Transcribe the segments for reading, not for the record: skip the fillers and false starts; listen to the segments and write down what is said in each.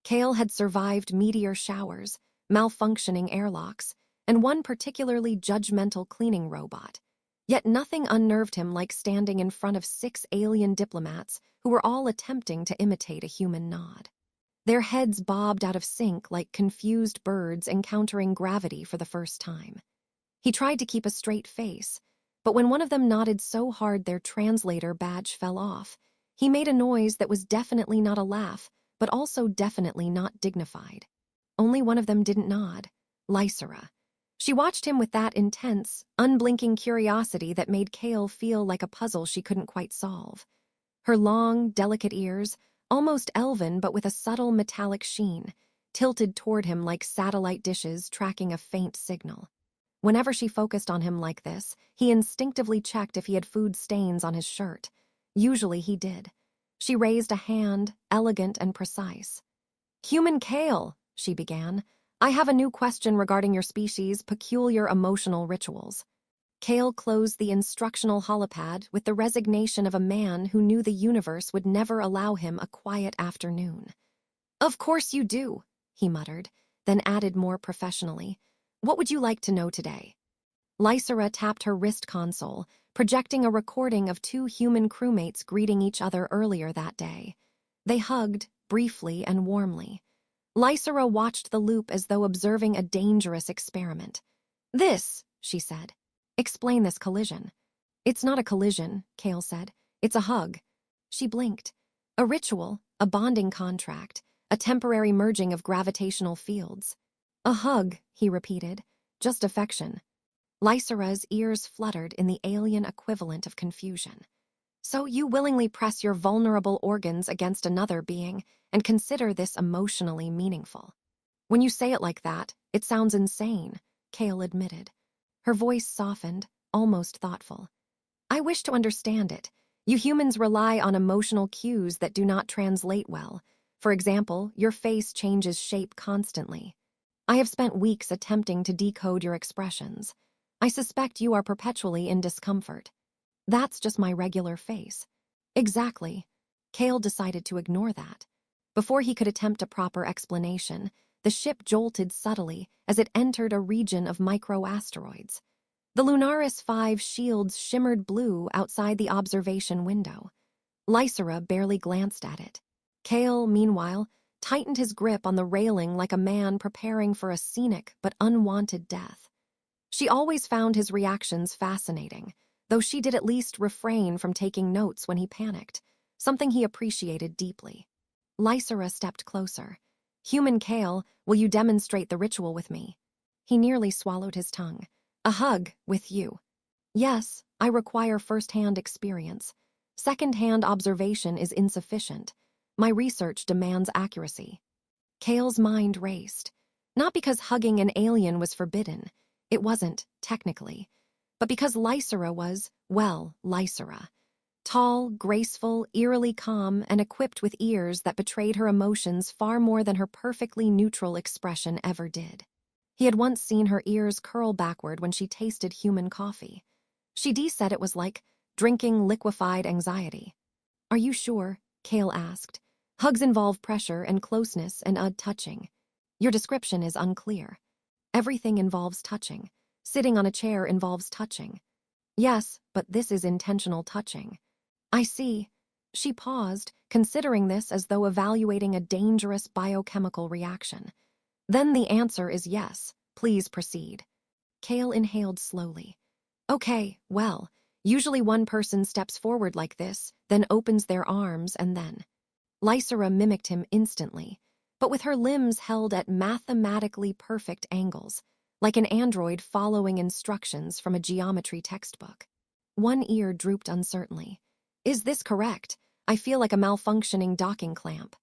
Kale had survived meteor showers, malfunctioning airlocks, and one particularly judgmental cleaning robot. Yet nothing unnerved him like standing in front of 6 alien diplomats who were all attempting to imitate a human nod. Their heads bobbed out of sync like confused birds encountering gravity for the first time. He tried to keep a straight face, but when one of them nodded so hard their translator badge fell off, he made a noise that was definitely not a laugh, but also definitely not dignified. Only one of them didn't nod, Lysera. She watched him with that intense, unblinking curiosity that made Kale feel like a puzzle she couldn't quite solve. Her long, delicate ears, almost elven but with a subtle metallic sheen, tilted toward him like satellite dishes tracking a faint signal. Whenever she focused on him like this, he instinctively checked if he had food stains on his shirt. Usually he did. She raised a hand, elegant and precise. "Human Kale," she began, "I have a new question regarding your species' peculiar emotional rituals." Kale closed the instructional holopad with the resignation of a man who knew the universe would never allow him a quiet afternoon. "Of course you do," he muttered, then added more professionally, "What would you like to know today?" Lysera tapped her wrist console, projecting a recording of 2 human crewmates greeting each other earlier that day. They hugged, briefly and warmly. Lysera watched the loop as though observing a dangerous experiment. "This," she said. "Explain this collision." "It's not a collision," Kale said. "It's a hug." She blinked. "A ritual, a bonding contract, a temporary merging of gravitational fields." "A hug," he repeated. "Just affection." Lysera's ears fluttered in the alien equivalent of confusion. "So you willingly press your vulnerable organs against another being and consider this emotionally meaningful." "When you say it like that, it sounds insane," Kale admitted. Her voice softened, almost thoughtful. "I wish to understand it. You humans rely on emotional cues that do not translate well. For example, your face changes shape constantly. I have spent weeks attempting to decode your expressions. I suspect you are perpetually in discomfort." "That's just my regular face." "Exactly." Kale decided to ignore that. Before he could attempt a proper explanation, the ship jolted subtly as it entered a region of microasteroids. The Lunaris 5 shields shimmered blue outside the observation window. Lysera barely glanced at it. Kale, meanwhile, tightened his grip on the railing like a man preparing for a scenic but unwanted death. She always found his reactions fascinating, though she did at least refrain from taking notes when he panicked, something he appreciated deeply. Lysera stepped closer. "Human Kale, will you demonstrate the ritual with me?" He nearly swallowed his tongue. "A hug, with you." "Yes, I require first-hand experience. Second-hand observation is insufficient. My research demands accuracy." Kale's mind raced. Not because hugging an alien was forbidden. It wasn't, technically. But because Lysera was, well, Lysera. Tall, graceful, eerily calm, and equipped with ears that betrayed her emotions far more than her perfectly neutral expression ever did. He had once seen her ears curl backward when she tasted human coffee. She said it was like drinking liquefied anxiety. "Are you sure?" Kale asked. "Hugs involve pressure and closeness and touching. Your description is unclear." "Everything involves touching. Sitting on a chair involves touching." "Yes, but this is intentional touching." "I see." She paused, considering this as though evaluating a dangerous biochemical reaction. "Then the answer is yes. Please proceed." Kale inhaled slowly. "Okay, well, usually one person steps forward like this, then opens their arms and then..." Lysera mimicked him instantly, but with her limbs held at mathematically perfect angles, like an android following instructions from a geometry textbook. One ear drooped uncertainly. "Is this correct? I feel like a malfunctioning docking clamp."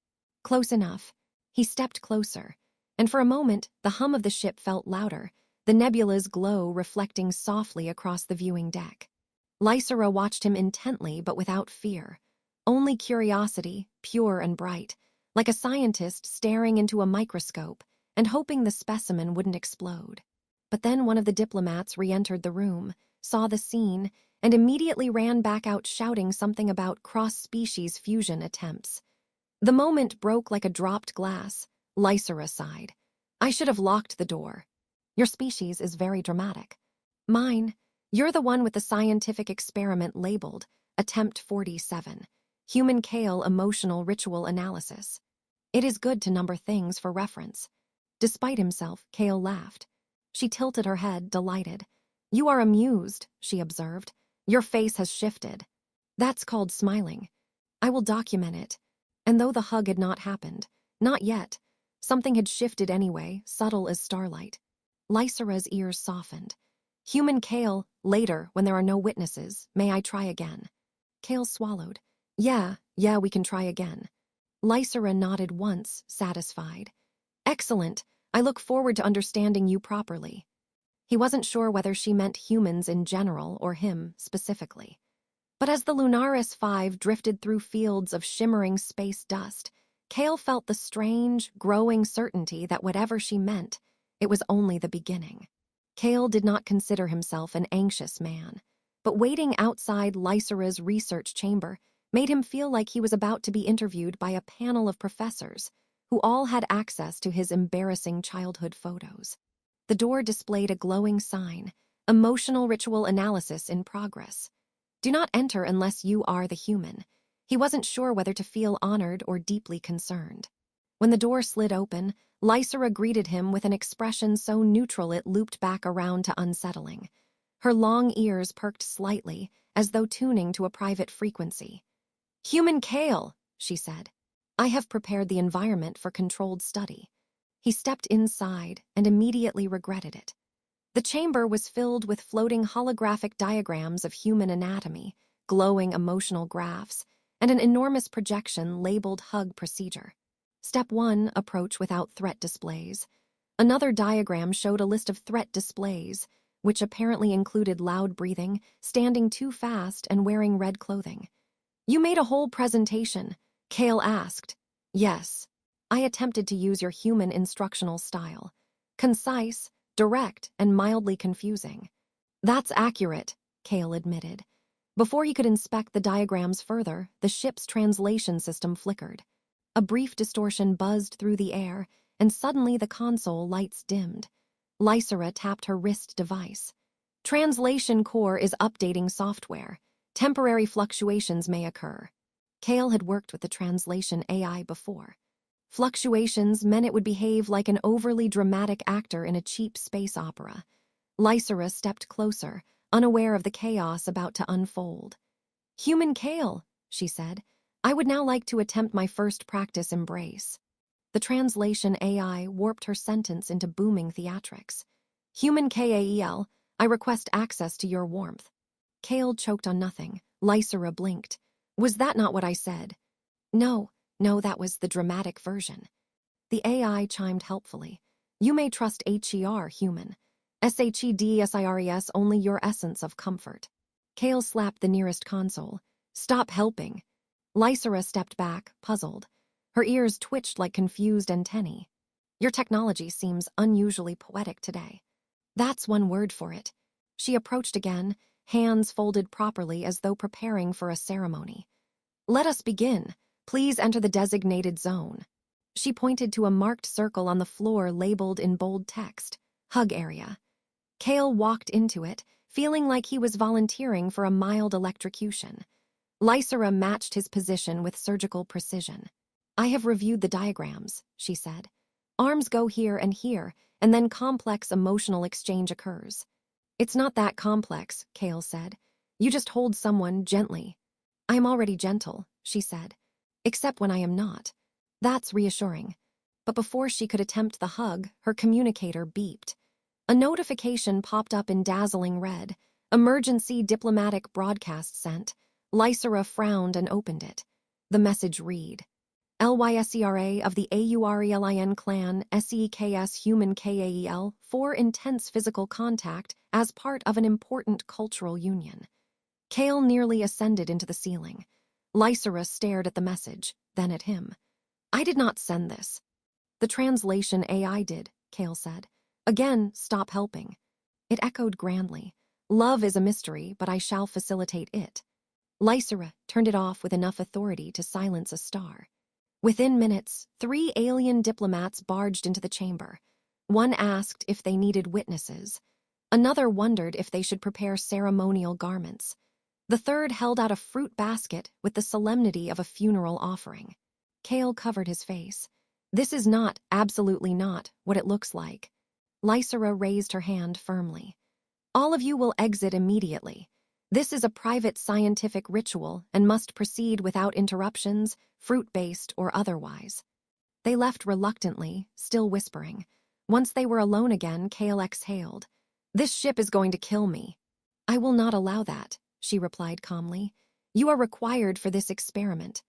"Close enough." He stepped closer, and for a moment the hum of the ship felt louder, the nebula's glow reflecting softly across the viewing deck. Lysera watched him intently but without fear. Only curiosity, pure and bright, like a scientist staring into a microscope and hoping the specimen wouldn't explode. But then one of the diplomats re-entered the room, saw the scene, and immediately ran back out shouting something about cross-species fusion attempts. The moment broke like a dropped glass, Lysera sighed. I should have locked the door. Your species is very dramatic. Mine, you're the one with the scientific experiment labeled Attempt 47, Human Kale Emotional Ritual Analysis. It is good to number things for reference. Despite himself, Kale laughed. She tilted her head, delighted. You are amused, she observed. Your face has shifted. That's called smiling. I will document it. And though the hug had not happened, not yet, something had shifted anyway, subtle as starlight. Lysera's ears softened. Human Kale, later, when there are no witnesses, may I try again? Kale swallowed. Yeah, we can try again. Lysera nodded once, satisfied. Excellent. I look forward to understanding you properly. He wasn't sure whether she meant humans in general or him specifically. But as the Lunaris 5 drifted through fields of shimmering space dust, Kale felt the strange, growing certainty that whatever she meant, it was only the beginning. Kale did not consider himself an anxious man, but waiting outside Lysera's research chamber made him feel like he was about to be interviewed by a panel of professors who all had access to his embarrassing childhood photos. The door displayed a glowing sign, Emotional Ritual Analysis in Progress. Do not enter unless you are the human. He wasn't sure whether to feel honored or deeply concerned. When the door slid open, Lysera greeted him with an expression so neutral it looped back around to unsettling. Her long ears perked slightly, as though tuning to a private frequency. Human Kale, she said. I have prepared the environment for controlled study. He stepped inside and immediately regretted it. The chamber was filled with floating holographic diagrams of human anatomy, glowing emotional graphs, and an enormous projection labeled Hug Procedure. Step 1, Approach without threat displays. Another diagram showed a list of threat displays, which apparently included loud breathing, standing too fast, and wearing red clothing. You made a whole presentation, Kale asked. Yes. I attempted to use your human instructional style. Concise, direct, and mildly confusing. That's accurate, Kale admitted. Before he could inspect the diagrams further, the ship's translation system flickered. A brief distortion buzzed through the air, and suddenly the console lights dimmed. Lysera tapped her wrist device. Translation Core is updating software. Temporary fluctuations may occur. Kale had worked with the translation AI before. Fluctuations meant it would behave like an overly dramatic actor in a cheap space opera. Lysera stepped closer, unaware of the chaos about to unfold. Human Kale, she said. I would now like to attempt my first practice embrace. The translation AI warped her sentence into booming theatrics. Human Kale, I request access to your warmth. Kale choked on nothing. Lysera blinked. Was that not what I said? No, that was the dramatic version. The AI chimed helpfully. You may trust HER, human. SHEDSIRES, only your essence of comfort. Kale slapped the nearest console. Stop helping. Lysera stepped back, puzzled. Her ears twitched like confused antennae. Your technology seems unusually poetic today. That's one word for it. She approached again, hands folded properly as though preparing for a ceremony. Let us begin. Please enter the designated zone. She pointed to a marked circle on the floor labeled in bold text, Hug Area. Kale walked into it, feeling like he was volunteering for a mild electrocution. Lysera matched his position with surgical precision. I have reviewed the diagrams, she said. Arms go here, and then complex emotional exchange occurs. It's not that complex, Kale said. You just hold someone gently. I am already gentle, she said. Except when I am not. That's reassuring. But before she could attempt the hug, her communicator beeped. A notification popped up in dazzling red. Emergency diplomatic broadcast sent. Lysera frowned and opened it. The message read, LYSERA of the AURELIN clan SEKS human KAEL for intense physical contact as part of an important cultural union. Kale nearly ascended into the ceiling. Lysera stared at the message, then at him. I did not send this. The translation AI did, Kale said. Again, stop helping. It echoed grandly. Love is a mystery, but I shall facilitate it. Lysera turned it off with enough authority to silence a star. Within minutes, 3 alien diplomats barged into the chamber. One asked if they needed witnesses. Another wondered if they should prepare ceremonial garments. The third held out a fruit basket with the solemnity of a funeral offering. Kale covered his face. This is not, absolutely not, what it looks like. Lysera raised her hand firmly. All of you will exit immediately. This is a private scientific ritual and must proceed without interruptions, fruit-based or otherwise. They left reluctantly, still whispering. Once they were alone again, Kale exhaled. This ship is going to kill me. I will not allow that, she replied calmly. You are required for this experiment.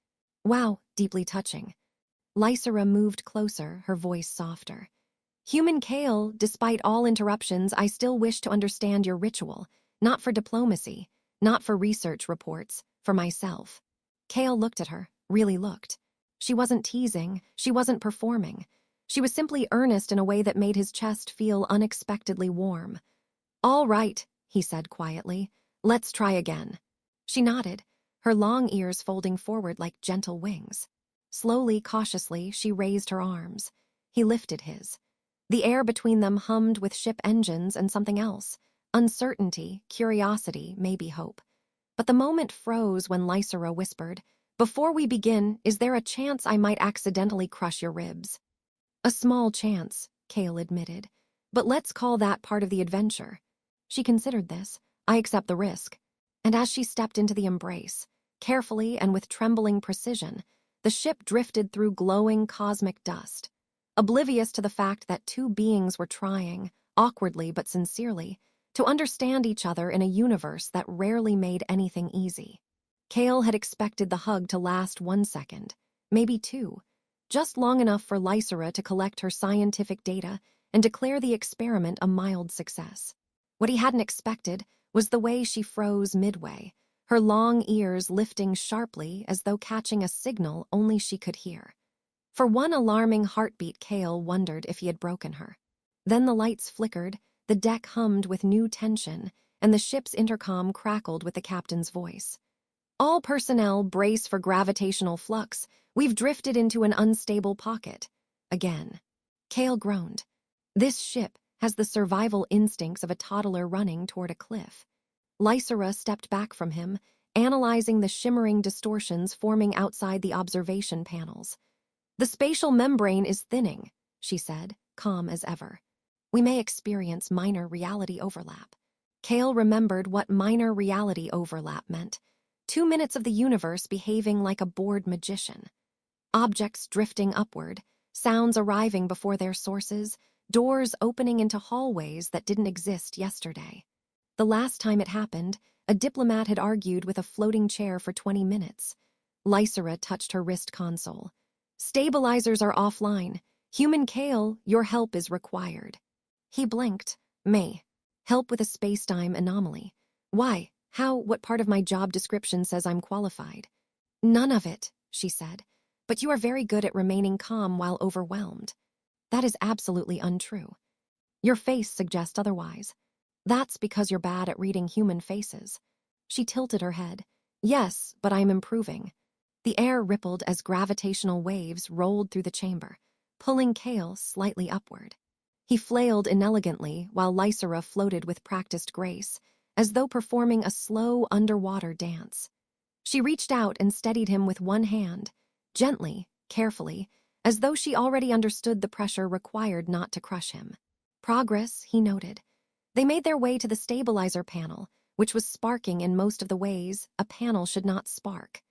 Wow, deeply touching. Lysera moved closer, her voice softer. Human Kale, despite all interruptions, I still wish to understand your ritual, not for diplomacy, not for research reports, for myself. Kale looked at her, really looked. She wasn't teasing, she wasn't performing. She was simply earnest in a way that made his chest feel unexpectedly warm. All right, he said quietly. Let's try again. She nodded, her long ears folding forward like gentle wings. Slowly, cautiously, she raised her arms. He lifted his. The air between them hummed with ship engines and something else. Uncertainty, curiosity, maybe hope. But the moment froze when Lysera whispered, Before we begin, is there a chance I might accidentally crush your ribs? A small chance, Kale admitted. But let's call that part of the adventure. She considered this. I accept the risk. And as she stepped into the embrace, carefully and with trembling precision, the ship drifted through glowing cosmic dust. Oblivious to the fact that two beings were trying, awkwardly but sincerely, to understand each other in a universe that rarely made anything easy. Kale had expected the hug to last 1 second, maybe 2, just long enough for Lysera to collect her scientific data and declare the experiment a mild success. What he hadn't expected was the way she froze midway, her long ears lifting sharply as though catching a signal only she could hear. For one alarming heartbeat, Kale wondered if he had broken her. Then the lights flickered, the deck hummed with new tension, and the ship's intercom crackled with the captain's voice. All personnel brace for gravitational flux. We've drifted into an unstable pocket. Again. Kale groaned. This ship has the survival instincts of a toddler running toward a cliff. Lysera stepped back from him, analyzing the shimmering distortions forming outside the observation panels. The spatial membrane is thinning, she said, calm as ever. We may experience minor reality overlap. Kale remembered what minor reality overlap meant. 2 minutes of the universe behaving like a bored magician. Objects drifting upward, sounds arriving before their sources, doors opening into hallways that didn't exist yesterday. The last time it happened, a diplomat had argued with a floating chair for 20 minutes. Lysera touched her wrist console. Stabilizers are offline. Human Kale, your help is required. He blinked. May. Help with a space-time anomaly. Why? How? What part of my job description says I'm qualified? None of it, she said. But you are very good at remaining calm while overwhelmed. That is absolutely untrue. Your face suggests otherwise. That's because you're bad at reading human faces. She tilted her head. Yes, but I'm improving. The air rippled as gravitational waves rolled through the chamber, pulling Kale slightly upward. He flailed inelegantly while Lysera floated with practiced grace, as though performing a slow underwater dance. She reached out and steadied him with one hand, gently, carefully, as though she already understood the pressure required not to crush him. Progress, he noted. They made their way to the stabilizer panel, which was sparking in most of the ways a panel should not spark.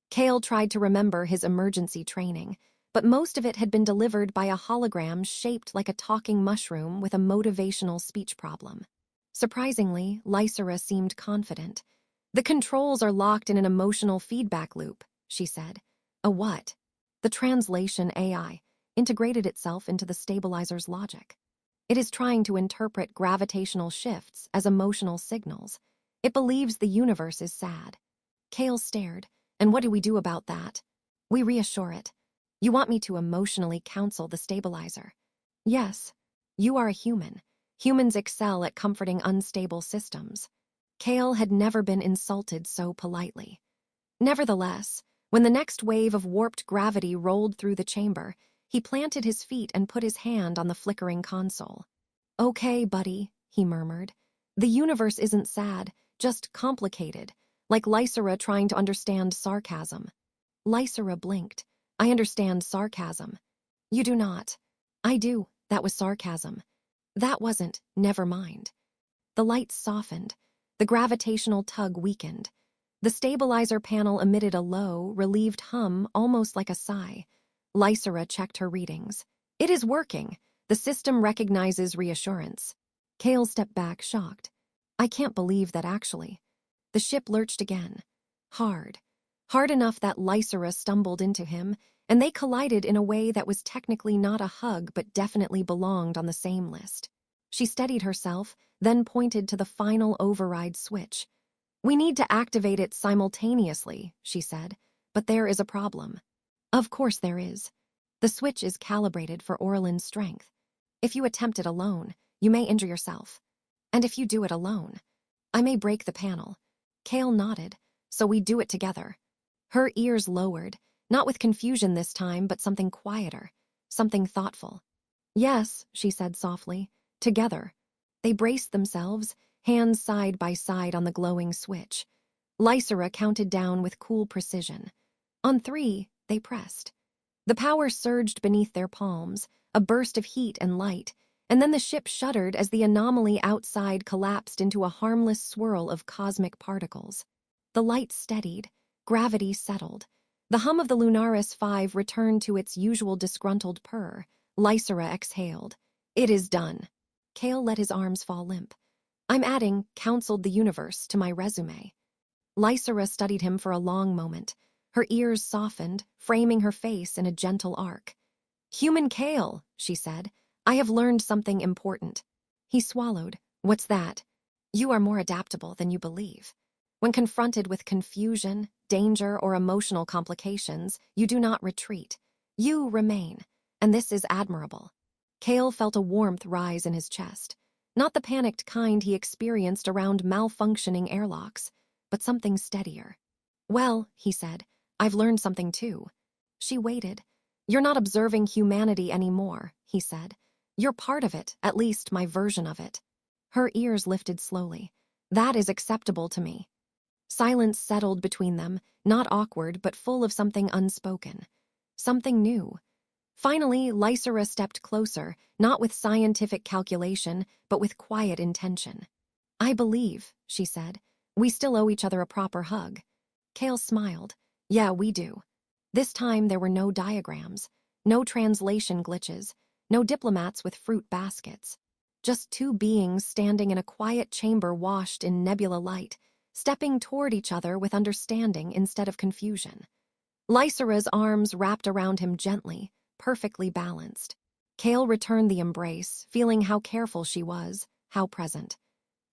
Kale tried to remember his emergency training, but most of it had been delivered by a hologram shaped like a talking mushroom with a motivational speech problem. Surprisingly, Lysera seemed confident. The controls are locked in an emotional feedback loop, she said. A what? The translation AI integrated itself into the stabilizer's logic. It is trying to interpret gravitational shifts as emotional signals. It believes the universe is sad. Kale stared. And what do we do about that? We reassure it. You want me to emotionally counsel the stabilizer? Yes. You are a human. Humans excel at comforting unstable systems. Kale had never been insulted so politely. Nevertheless, When the next wave of warped gravity rolled through the chamber, he planted his feet and put his hand on the flickering console. "Okay, buddy," he murmured. "The universe isn't sad, just complicated, like Lysera trying to understand sarcasm." Lysera blinked. "I understand sarcasm." "You do not." "I do. That was sarcasm." "That wasn't. Never mind." The lights softened. The gravitational tug weakened. The stabilizer panel emitted a low, relieved hum, almost like a sigh. Lysera checked her readings. "It is working. The system recognizes reassurance." Kale stepped back, shocked. "I can't believe that, actually." The ship lurched again. Hard. Hard enough that Lysera stumbled into him, and they collided in a way that was technically not a hug but definitely belonged on the same list. She steadied herself, then pointed to the final override switch. "We need to activate it simultaneously," she said, "but there is a problem." "Of course there is. The switch is calibrated for Orlin's strength. If you attempt it alone, you may injure yourself. And if you do it alone, I may break the panel." Kale nodded. "So we do it together." Her ears lowered, not with confusion this time, but something quieter, something thoughtful. "Yes," she said softly, "together." They braced themselves, hands side by side on the glowing switch. Lysera counted down with cool precision. On 3, they pressed. The power surged beneath their palms, a burst of heat and light, and then the ship shuddered as the anomaly outside collapsed into a harmless swirl of cosmic particles. The light steadied, gravity settled. The hum of the Lunaris 5 returned to its usual disgruntled purr. Lysera exhaled. "It is done." Kale let his arms fall limp. "I'm adding 'counseled the universe' to my resume." Lysera studied him for a long moment. Her ears softened, framing her face in a gentle arc. "Human Kale," she said, "I have learned something important." He swallowed. "What's that?" "You are more adaptable than you believe. When confronted with confusion, danger, or emotional complications, you do not retreat. You remain, and this is admirable." Kale felt a warmth rise in his chest. Not the panicked kind he experienced around malfunctioning airlocks, but something steadier. "Well," he said, "I've learned something too." She waited. "You're not observing humanity anymore," he said. "You're part of it, at least my version of it." Her ears lifted slowly. "That is acceptable to me." Silence settled between them, not awkward but full of something unspoken. Something new. Finally, Lysera stepped closer, not with scientific calculation, but with quiet intention. "I believe," she said, "we still owe each other a proper hug." Kale smiled. "Yeah, we do." This time there were no diagrams, no translation glitches, no diplomats with fruit baskets. Just two beings standing in a quiet chamber washed in nebula light, stepping toward each other with understanding instead of confusion. Lysera's arms wrapped around him gently, perfectly balanced. Kale returned the embrace, feeling how careful she was, how present.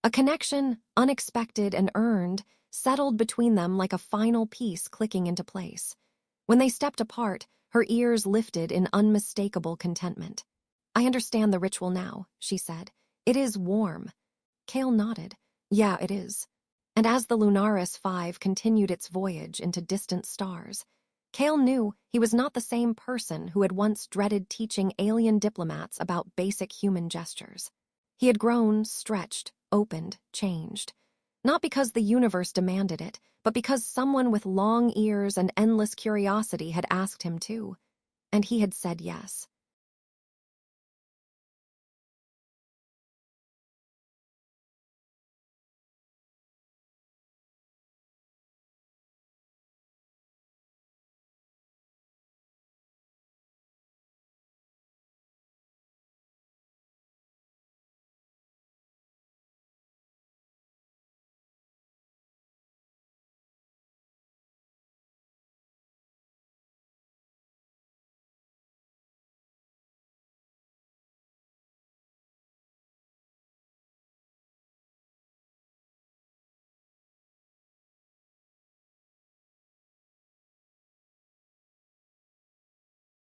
A connection, unexpected and earned, settled between them like a final piece clicking into place. When they stepped apart, her ears lifted in unmistakable contentment. "I understand the ritual now," she said. "It is warm." Kale nodded. "Yeah, it is." And as the Lunaris 5 continued its voyage into distant stars, Kale knew he was not the same person who had once dreaded teaching alien diplomats about basic human gestures. He had grown, stretched, opened, changed. Not because the universe demanded it, but because someone with long ears and endless curiosity had asked him to. And he had said yes.